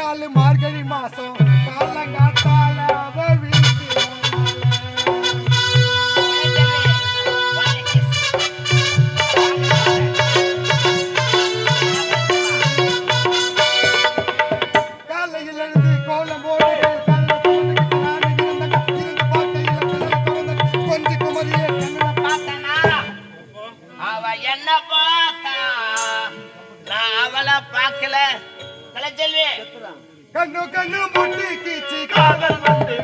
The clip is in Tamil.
நாலு மார்கழி மாசம் காலங்காத்தால அவ வீட்டு காலையில் எழுந்து கோலம் போடு கொஞ்சம் குமரியே பார்த்தனா அவ என்ன பார்த்தா நான் அவளை பார்க்கல கலைச்செல்வி கண்ணு கண்ணு முட்டி கீச்சு காதல் வந்து